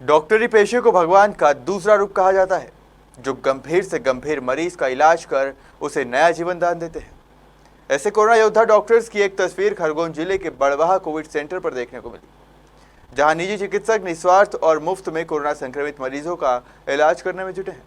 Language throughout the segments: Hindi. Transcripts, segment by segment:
डॉक्टरी पेशे को भगवान का दूसरा रूप कहा जाता है, जो गंभीर से गंभीर मरीज का इलाज कर उसे नया जीवन दान देते हैं। ऐसे कोरोना योद्धा डॉक्टर्स की एक तस्वीर खरगोन जिले के बड़वाह कोविड सेंटर पर देखने को मिली, जहां निजी चिकित्सक निस्वार्थ और मुफ्त में कोरोना संक्रमित मरीजों का इलाज करने में जुटे हैं।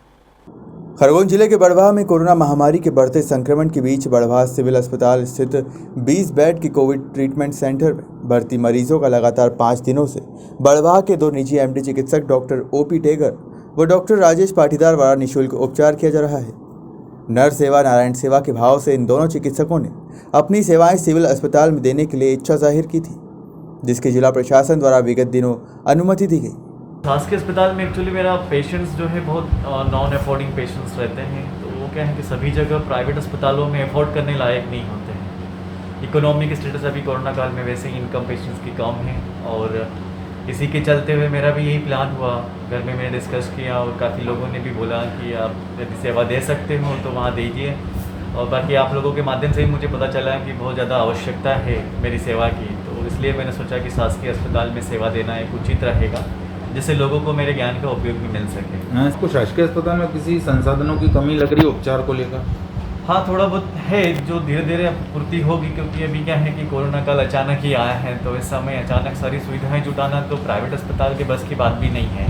खरगोन जिले के बड़वाह में कोरोना महामारी के बढ़ते संक्रमण के बीच बड़वाह सिविल अस्पताल स्थित 20 बेड की कोविड ट्रीटमेंट सेंटर में भर्ती मरीजों का लगातार 5 दिनों से बड़वाह के 2 निजी एमडी चिकित्सक डॉक्टर ओपी टेगर व डॉक्टर राजेश पाटीदार द्वारा निःशुल्क उपचार किया जा रहा है। नर सेवा नारायण सेवा के भाव से इन दोनों चिकित्सकों ने अपनी सेवाएं सिविल अस्पताल में देने के लिए इच्छा जाहिर की थी, जिसकी जिला प्रशासन द्वारा विगत दिनों अनुमति दी गई। शासकीय अस्पताल में एक्चुअली मेरा पेशेंट्स जो है बहुत नॉन अफोर्डिंग पेशेंट्स रहते हैं, तो वो क्या है कि सभी जगह प्राइवेट अस्पतालों में अफोर्ड करने लायक नहीं होते हैं। इकोनॉमिक स्टेटस अभी कोरोना काल में वैसे ही इनकम पेशेंट्स की कम है, और इसी के चलते हुए मेरा भी यही प्लान हुआ। घर में मैंने डिस्कस किया और काफ़ी लोगों ने भी बोला कि आप यदि सेवा दे सकते हो तो वहाँ दीजिए, और बाकी आप लोगों के माध्यम से ही मुझे पता चला कि बहुत ज़्यादा आवश्यकता है मेरी सेवा की, तो इसलिए मैंने सोचा कि शासकीय अस्पताल में सेवा देना एक उचित रहेगा, जिससे लोगों को मेरे ज्ञान का उपयोग भी मिल सके। इसको शासकीय अस्पताल में किसी संसाधनों की कमी लग रही है उपचार को लेकर? हाँ, थोड़ा बहुत है जो धीरे धीरे पूर्ति होगी, क्योंकि अभी क्या है कि कोरोना काल अचानक ही आया है, तो इस समय अचानक सारी सुविधाएं जुटाना तो प्राइवेट अस्पताल के बस की बात भी नहीं है।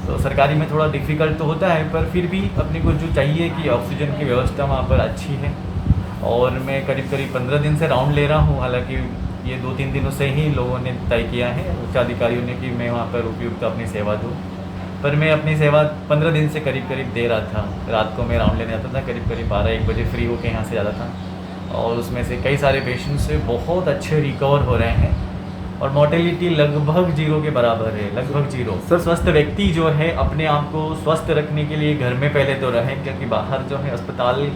तो सरकारी में थोड़ा डिफ़िकल्ट तो होता है, पर फिर भी अपने को जो चाहिए कि ऑक्सीजन की व्यवस्था वहाँ पर अच्छी है। और मैं करीब 15 दिन से राउंड ले रहा हूँ, हालाँकि ये 2-3 दिनों से ही लोगों ने तय किया है, उच्च अधिकारियों ने, कि मैं वहाँ पर उपयुक्त अपनी सेवा दूँ। पर मैं अपनी सेवा 15 दिन से करीब दे रहा था। रात को मैं राउंड लेने आता था, करीब 12-1 बजे फ्री होकर यहाँ से जाता था, और उसमें से कई सारे पेशेंट्स से बहुत अच्छे रिकवर हो रहे हैं, और मोर्टेलिटी लगभग 0 के बराबर है, लगभग 0। सर, स्वस्थ व्यक्ति जो है अपने आप को स्वस्थ रखने के लिए घर में पहले तो रहे, क्योंकि बाहर जो है अस्पताल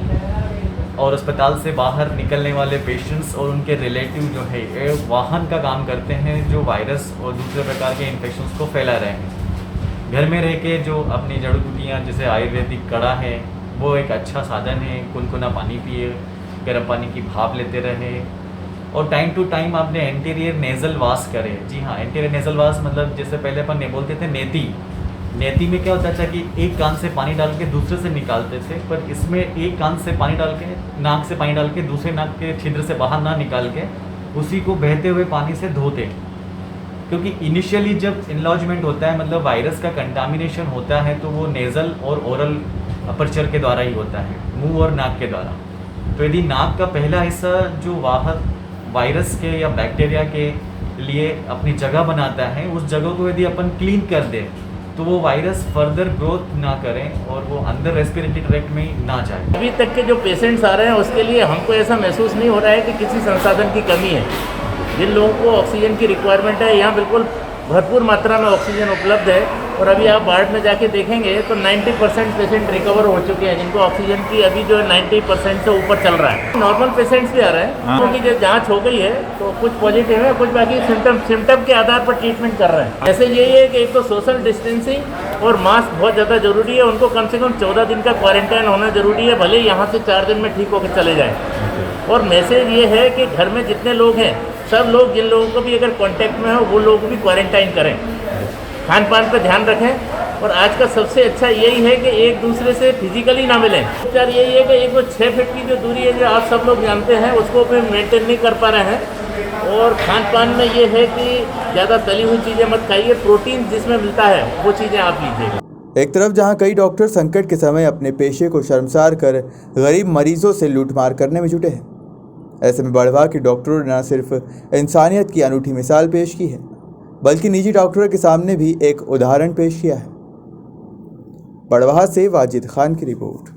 और अस्पताल से बाहर निकलने वाले पेशेंट्स और उनके रिलेटिव जो है वाहन का काम करते हैं, जो वायरस और दूसरे प्रकार के इन्फेक्शंस को फैला रहे हैं। घर में रह के जो अपनी जड़ी बूटियाँ जैसे आयुर्वेदिक काढ़ा है, वो एक अच्छा साधन है। कुनकुना पानी पिए, गर्म पानी की भाप लेते रहे, और टाइम टू टाइम आपने एंटीरियर नेज़ल वाश करें। जी हाँ, एंटीरियर नेज़ल वाश मतलब जैसे पहले अपन बोलते थे नेती में क्या होता था कि एक कान से पानी डाल के दूसरे से निकालते थे, पर इसमें एक कान से पानी डाल के, नाक से पानी डाल के दूसरे नाक के छिद्र से बाहर ना निकाल के उसी को बहते हुए पानी से धोते, क्योंकि इनिशियली जब इनलॉजमेंट होता है, मतलब वायरस का कंटामिनेशन होता है, तो वो नेज़ल और ओरल अपर्चर के द्वारा ही होता है, मुंह और नाक के द्वारा। तो यदि नाक का पहला हिस्सा जो वाहक वायरस के या बैक्टीरिया के लिए अपनी जगह बनाता है, उस जगह को यदि अपन क्लीन कर दें तो वो वायरस फर्दर ग्रोथ ना करें और वो अंदर रेस्पिरेटरी ट्रैक्ट में ना जाए। अभी तक के जो पेशेंट्स आ रहे हैं उसके लिए हमको ऐसा महसूस नहीं हो रहा है कि किसी संसाधन की कमी है। जिन लोगों को ऑक्सीजन की रिक्वायरमेंट है, यहाँ बिल्कुल भरपूर मात्रा में ऑक्सीजन उपलब्ध है, और अभी आप वार्ड में जाके देखेंगे तो 90% पेशेंट रिकवर हो चुके हैं, जिनको ऑक्सीजन की अभी जो 90% से ऊपर चल रहा है। नॉर्मल पेशेंट्स भी आ रहे हैं, क्योंकि जब जांच हो गई है तो कुछ पॉजिटिव है, कुछ बाकी सिम्टम के आधार पर ट्रीटमेंट कर रहे हैं। ऐसे यही है कि एक तो सोशल डिस्टेंसिंग और मास्क बहुत ज़्यादा जरूरी है। उनको कम से कम 14 दिन का क्वारंटाइन होना जरूरी है, भले यहाँ से 4 दिन में ठीक होकर चले जाएँ। और मैसेज ये है कि घर में जितने लोग हैं, सब लोग, जिन लोगों को भी अगर कांटेक्ट में हो, वो लोग भी क्वारंटाइन करें, खान पान पर ध्यान रखें। और आज का सबसे अच्छा यही है कि एक दूसरे से फिजिकली ना मिलें। उपचार यही है कि एक वो 6 फीट की जो दूरी है, जो आप सब लोग जानते हैं, उसको भी मेंटेन नहीं कर पा रहे हैं। और खान पान में ये है कि ज़्यादा तली हुई चीज़ें मत खाइए, प्रोटीन जिसमें मिलता है वो चीज़ें आप लीजिए। एक तरफ जहां कई डॉक्टर संकट के समय अपने पेशे को शर्मसार कर गरीब मरीजों से लूटमार करने में जुटे हैं, ऐसे में बड़वाह के डॉक्टरों ने न सिर्फ इंसानियत की अनूठी मिसाल पेश की है, बल्कि निजी डॉक्टरों के सामने भी एक उदाहरण पेश किया है। बड़वाह से वाजिद खान की रिपोर्ट।